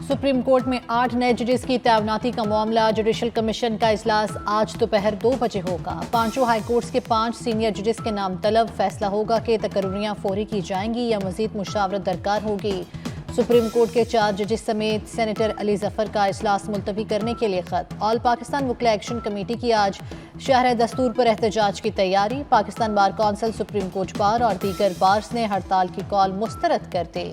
Supreme court में 8 नए जजेस की तैनाती का मामला। जुडिशल कमीशन का इजलास आज दोपहर 2 बजे होगा। पांचों हाई कोर्ट्स के 5 सीनियर जजेस के नाम तलब। फैसला होगा कि तकर्रियां फौरी की जाएंगी या मजीद मुशावरत दरकार होगी। सुप्रीम कोर्ट के 4 जजेस समेत सेनेटर अली जफर का इजलास मुलतवी करने के लिए खत। ऑल पाकिस्तान वकील एक्शन कमेटी की आज शहर दस्तूर पर एहतजाज की तैयारी। Pakistan bar council, supreme court bar और दीगर बार्स ने हड़ताल की कॉल मुस्तरद कर दी।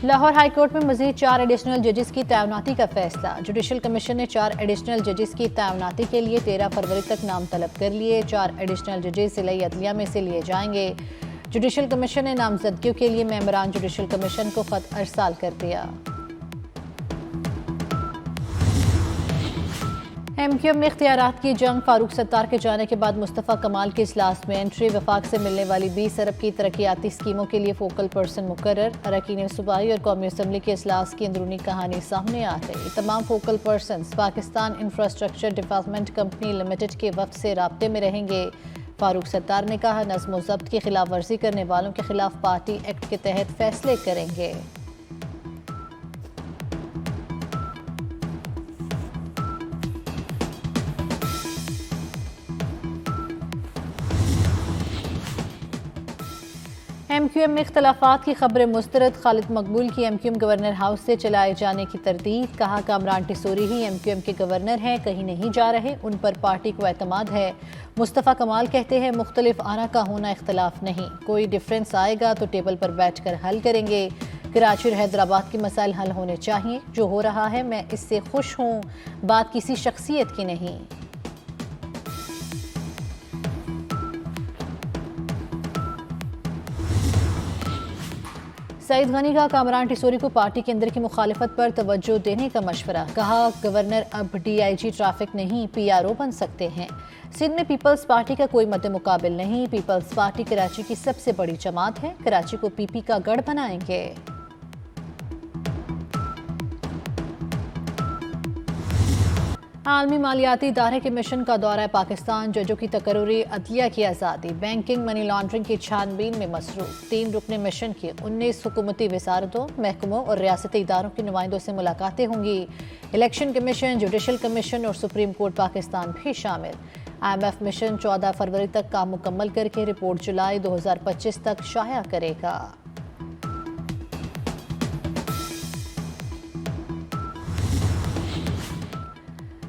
लाहौर हाई कोर्ट में मजीद 4 एडिशनल जजेस की तैनाती का फैसला। जुडिशल कमीशन ने 4 एडिशनल जजेस की तैनाती के लिए 13 फरवरी तक नाम तलब कर लिए। 4 एडिशनल जजेस जिला अदलिया में से लिए जाएंगे। जुडिशल कमीशन ने नामजदगियों के लिए मेंबरान जुडिशल कमीशन को खत अरसाल कर दिया। एमक्यूएम में इख्तियारात की जंग। फारूक सत्तार के जाने के बाद मुस्तफ़ा कमाल के इजलास में एंट्री। वफाक से मिलने वाली 20 अरब की तरक्याती स्कीमों के लिए फोकल पर्सन मुकर्रर। अरकान सूबाई और कौमी असम्बली के इजलास की अंदरूनी कहानी सामने आ गई। तमाम focal person Pakistan infrastructure development company limited के वफ्द से राब्ते में रहेंगे। फारूक सत्तार ने कहा, नज़्म व ज़ब्त की खिलाफ वर्जी करने वालों के खिलाफ पार्टी एक्ट के तहत फैसले करेंगे। एमक्यूएम में इख्तलाफात की खबरें मुस्तरद। खालिद मकबूल की एमक्यूएम गवर्नर हाउस से चलाए जाने की तरदीद। कहा, कामरान टिसोरी ही एमक्यूएम के गवर्नर हैं, कहीं नहीं जा रहे, उन पर पार्टी को एतमाद है। मुस्तफ़ा कमाल कहते हैं, मुख्तलिफ आरा का होना इख्तलाफ नहीं, कोई डिफरेंस आएगा तो टेबल पर बैठ कर हल करेंगे। कराची और हैदराबाद के मसाइल हल होने चाहिए। जो हो रहा है मैं इससे खुश हूँ, बात किसी शख्सियत की नहीं। सईद गनी का कामरान टिसोरी को पार्टी के अंदर की मुखालिफत पर तवज्जो देने का मशवरा। कहा, गवर्नर अब डीआईजी ट्रैफिक नहीं पीआरओ बन सकते हैं। सिंध में पीपल्स पार्टी का कोई मद्दे मुकाबिल नहीं। पीपल्स पार्टी कराची की सबसे बड़ी जमात है। कराची को पीपी का गढ़ बनाएंगे। आलमी मालियाती इदारे के मिशन का दौरा पाकिस्तान। जजों की तकर्री, अदलिया की आज़ादी, बैंकिंग, मनी लॉन्ड्रिंग की छानबीन में मसरूफ। 3 रुकने मिशन की 19 हुकूमती वजारतों, महकमों और रियासती इदारों के नुमाइंदों से मुलाकातें होंगी। इलेक्शन कमीशन, जुडिशल कमीशन और सुप्रीम कोर्ट पाकिस्तान भी शामिल। IMF मिशन 14 फरवरी तक काम मुकम्मल करके रिपोर्ट जुलाई 2025 तक शाया करेगा।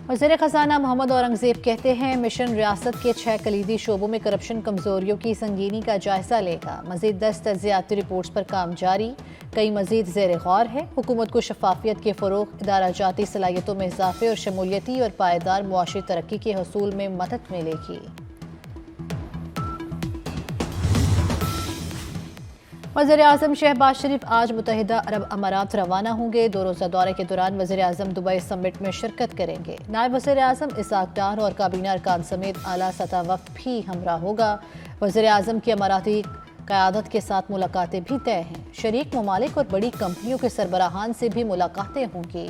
वज़ीर ख़ज़ाना मोहम्मद औरंगज़ेब कहते हैं, मिशन रियासत के 6 कलीदी शोबों में करप्शन कमजोरियों की संगीनी का जायजा लेगा। मज़ीद 10 तज्ज़ियाती रिपोर्ट्स पर काम जारी, कई मज़ीद ज़ेर गौर है। हुकूमत को शफाफियत के फ़रोग़, इदारा जाती सलाहियतों में इजाफ़े और शमूलियती और पायदार मुआशी तरक्की के हसूल में मदद मिलेगी। वज़ीर-ए-आज़म शहबाज शरीफ आज मुत्तहिदा अरब अमारात रवाना होंगे। 2 रोज़ा दौरे के दौरान वज़ीर-ए-आज़म दुबई समिट में शिरकत करेंगे। नायब वज़ीर-ए-आज़म इसाक डार और काबीना अरकान समेत आला सतह वफ़द भी हमरा होगा। वज़ीर-ए-आज़म की अमाराती क़यादत के साथ मुलाकातें भी तय हैं। शरीक ममालिक और बड़ी कंपनियों के सरबराहान से भी मुलाकातें होंगी।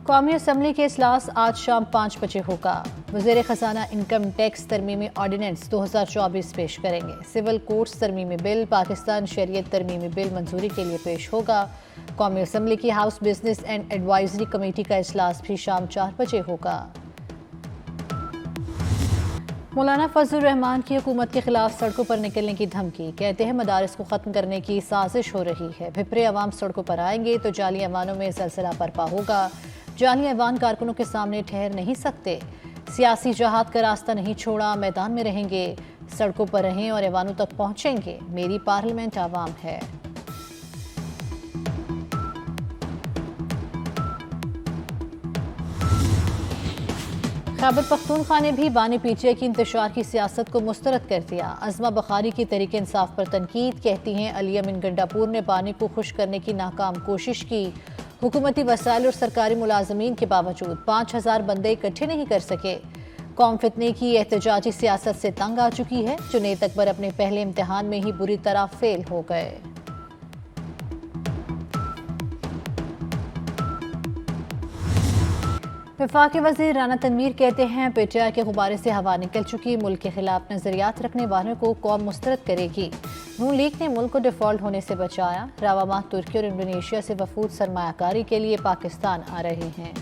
कौमी असम्बली के इजलास आज शाम 5 बजे होगा। वज़ीर ख़ज़ाना इनकम टैक्स तरमीमी ऑर्डिनेंस 2024 पेश करेंगे। सिविल कोर्ट्स तरमीमी बिल, पाकिस्तान शरीयत तरमीमी बिल मंजूरी के लिए पेश होगा। कौमी असम्बली की house business and advisory committee का इजलास भी शाम 4 बजे होगा। मौलाना फजलुर रहमान की हुकूमत के खिलाफ सड़कों पर निकलने की धमकी। कहते हैं, मदारिस को खत्म करने की साजिश हो रही है। भिपरे अवाम सड़कों पर आएंगे तो जाली अवानों में जलजला बरपा होगा। जाली अवान कारकुनों के सामने ठहर नहीं सकते। सियासी जहाद का रास्ता नहीं छोड़ा, मैदान में रहेंगे, सड़कों पर रहें और ऐवानों तक पहुंचेंगे। मेरी पार्लियामेंट आवाम है। खैबर पख्तूनख्वा ने भी बानी पीछे की इंतशार की सियासत को मुस्तरद कर दिया। अज़मा बखारी की तहरीक इंसाफ पर तनकीद। कहती हैं, अलिया मिन गंडापुर ने बानी को खुश करने की नाकाम कोशिश की। हुकूमती वसाइल और सरकारी मुलाजमीन के बावजूद 5000 बंदे इकट्ठे नहीं कर सके। कौम फितने की एहतजाजी सियासत से तंग आ चुकी है। जुनैद अकबर अपने पहले इम्तिहान में ही बुरी तरह फेल हो गए। वफाकी वज़ीर राना तनवीर कहते हैं पीटीआई के गुब्बारे से हवा निकल चुकी, मुल्क के खिलाफ नजरियात रखने वालों को कौम मुस्तरद करेगी। नून लीग ने मुल्क को डिफॉल्ट होने से बचाया। रवा तुर्की और इंडोनेशिया से वफूद सरमायाकारी के लिए पाकिस्तान आ रहे हैं।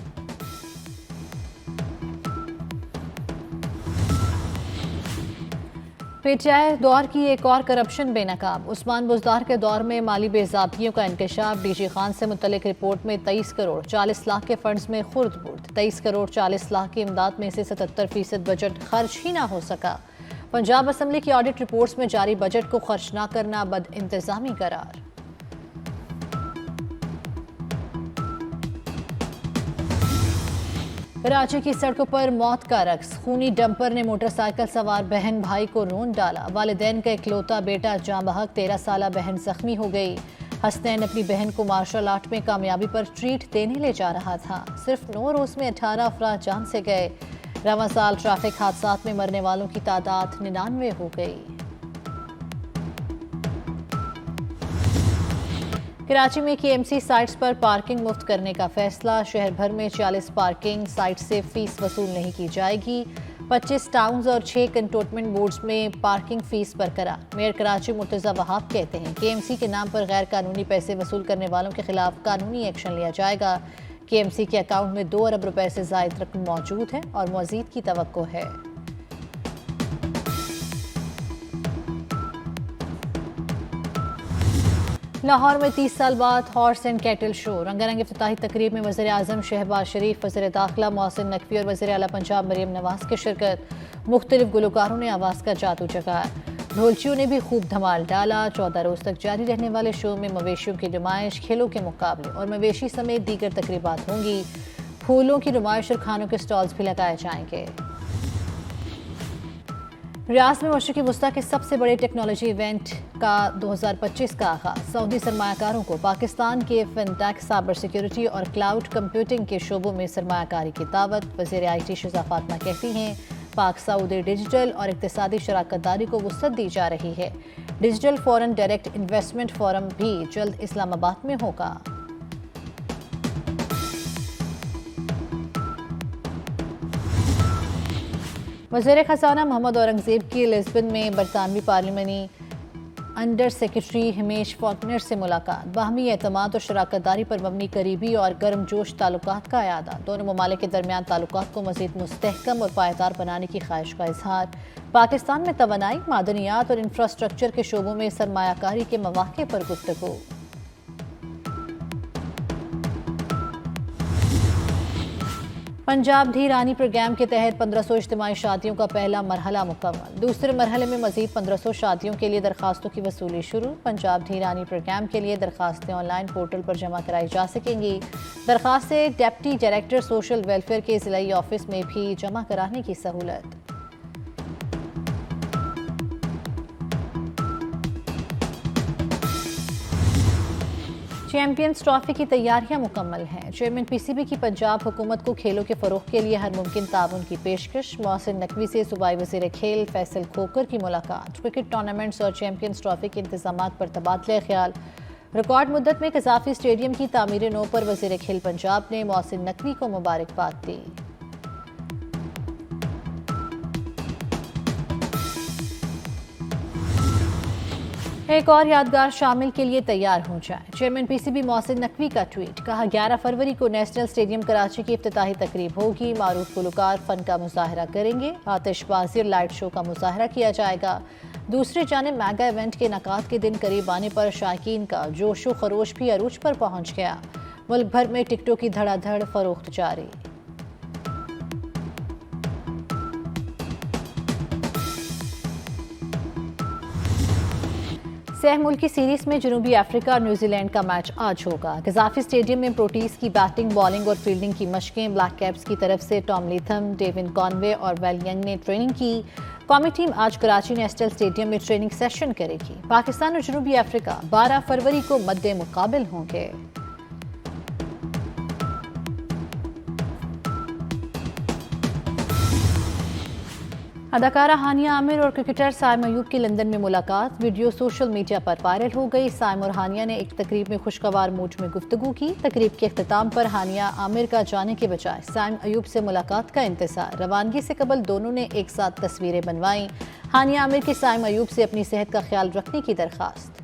पीटीआई दौर की एक और करप्शन बेनकाब। उस्मान बुज़दार के दौर में माली बेज़ाब्तियों का इंकशाफ। डीजी खान से मुतल्लिक रिपोर्ट में 23 करोड़ 40 लाख के फंड्स में खुर्द बुर्द। 23 करोड़ 40 लाख की इमदाद में से 77% बजट खर्च ही ना हो सका। पंजाब असम्बली की ऑडिट रिपोर्ट्स में जारी बजट को खर्च न करना बद इंतजामी करार। कराची की सड़कों पर मौत का रक्स। खूनी डंपर ने मोटरसाइकिल सवार बहन भाई को रोंद डाला। वालिदैन का इकलौता बेटा जाँ बहक 13 साला बहन जख्मी हो गई। हसनैन अपनी बहन को मार्शल आर्ट में कामयाबी पर ट्रीट देने ले जा रहा था। सिर्फ 9 रोज में 18 अफराद जान से गए। रवां साल ट्रैफिक हादसात में मरने वालों की तादाद 99 हो गई। कराची में केएमसी साइट्स पर पार्किंग मुफ्त करने का फैसला। शहर भर में 40 पार्किंग साइट से फीस वसूल नहीं की जाएगी। 25 टाउन्स और 6 कंटोनमेंट बोर्ड्स में पार्किंग फीस बरकरार। मेयर कराची मुर्तजा वहाब कहते हैं केएमसी के नाम पर गैर कानूनी पैसे वसूल करने वालों के खिलाफ कानूनी एक्शन लिया जाएगा। केएमसी के अकाउंट में 2 अरब रुपए से जायद रकम मौजूद है और मज़ीद की तवक्को है। लाहौर में 30 साल बाद हॉर्स एंड कैटल शो। रंगारंग इफ्तिताही तकरीब में वज़ीर आज़म शहबाज शरीफ, वज़ीर दाखिला मोहसिन नकवी और वज़ीर आला पंजाब मरियम नवाज की शिरकत। मुख्तलिफ गुलकारों ने आवाज़ का जादू जगाया। ढोलचियों ने भी खूब धमाल डाला। 14 रोज तक जारी रहने वाले शो में मवेशियों की नुमाइश, खेलों के मुकाबले और मवेशी समेत दीगर तकरीबात होंगी। फूलों की नुमाइश और खानों के स्टॉल्स भी लगाए जाएंगे। रियाद में मशरिकी वस्ता के सबसे बड़े टेक्नोलॉजी इवेंट का 2025 का आगाज। सऊदी सरमायाकारों को Pakistan K fintech, cyber security और क्लाउड कंप्यूटिंग के शोबों में सरमायाकारी की दावत। वज़ीर IT शिजा फातिमा कहती हैं पाक सऊदी डिजिटल और इक्तिसादी शराकतदारी को वुसअत दी जा रही है। Digital foreign direct investment forum भी जल्द इस्लामाबाद में होगा। वज़ीर ख़ज़ाना मोहम्मद औरंगज़ेब की लिस्बन में बरतानवी पार्लिमानी अंडर सेक्रेटरी हिमेश फॉकनर से मुलाकात। बाहमी एतमाद और शराकतदारी पर मबनी करीबी और गर्मजोश ताल्लुकात का अयादा। दोनों ममालिक के दरमियान ताल्लुकात को मज़ीद मुस्तहकम और पायदार बनाने की ख्वाहिश का इजहार। पाकिस्तान में तवानाई, मादनियात और इंफ्रास्ट्रक्चर के शोबों में सरमायाकारी के मौक़े पर गुफ्तगू। पंजाब धी रानी प्रोग्राम के तहत 1500 इज्तिमाई शादियों का पहला मरहला मुकम्मल। दूसरे मरहले में मजीद 1500 शादियों के लिए दरखास्तों की वसूली शुरू। पंजाब धी रानी प्रोग्राम के लिए दरखास्तें ऑनलाइन पोर्टल पर जमा कराई जा सकेंगी। दरखास्तें डिप्टी डायरेक्टर सोशल वेलफेयर के ज़िलाई ऑफिस में भी जमा कराने की सहूलत। चैंपियंस ट्रॉफी की तैयारियां मुकम्मल हैं। चेयरमैन PCB की पंजाब हुकूमत को खेलों के फ़रोग़ के लिए हर मुमकिन ताउन की पेशकश। मोहसिन नकवी से सूबाई वज़ीर खेल फैसल खोकर की मुलाकात। क्रिकेट टूर्नामेंट्स और चैंपियंस ट्रॉफी के इंतजामात पर तबादला ख्याल। रिकॉर्ड मुद्दत में कज़ाफ़ी स्टेडियम की तामीर नौ पर वज़ीर खेल पंजाब ने मोहसिन नकवी को मुबारकबाद दी। एक और यादगार शामिल के लिए तैयार हो जाए। चेयरमैन PCB मोहसिन नकवी का ट्वीट। कहा 11 फरवरी को नेशनल स्टेडियम कराची की इफ्तिताही तकरीब होगी। मारूफ गुलकार फन का मुजाहरा करेंगे। आतिशबाजी और लाइट शो का मुजाहरा किया जाएगा। दूसरी जानिब मेगा इवेंट के इनेकाद के दिन करीब आने पर शायकीन का जोशो खरोश भी अरूज पर पहुंच गया। मुल्क भर में टिकटों की धड़ाधड़ फरोख्त जारी। सह मुल्की सीरीज में जनूबी अफ्रीका और न्यूजीलैंड का मैच आज होगा। गजाफी स्टेडियम में प्रोटीज की बैटिंग, बॉलिंग और फील्डिंग की मशकें। ब्लैक कैप्स की तरफ से टॉम लीथम, डेविन कॉनवे और वेल यंग ने ट्रेनिंग की। कौमी टीम आज कराची नेशनल स्टेडियम में ट्रेनिंग सेशन करेगी। पाकिस्तान और जनूबी अफ्रीका 12 फरवरी को मद्दे मुकाबिल होंगे। अदाकारा हानिया आमिर और क्रिकेटर साइम अयूब की लंदन में मुलाकात। वीडियो सोशल मीडिया पर वायरल हो गई। साइम और हानिया ने एक तकरीब में खुशगवार मूड में गुफ्तगू की। तकरीब के अख्ताम पर हानिया आमिर का जाने के बजाय साइम अयूब से मुलाकात का इंतजार। रवानगी से कबल दोनों ने एक साथ तस्वीरें बनवाईं। हानिया आमिर की साइम अयूब से अपनी सेहत का ख्याल रखने की दरख्वास्त।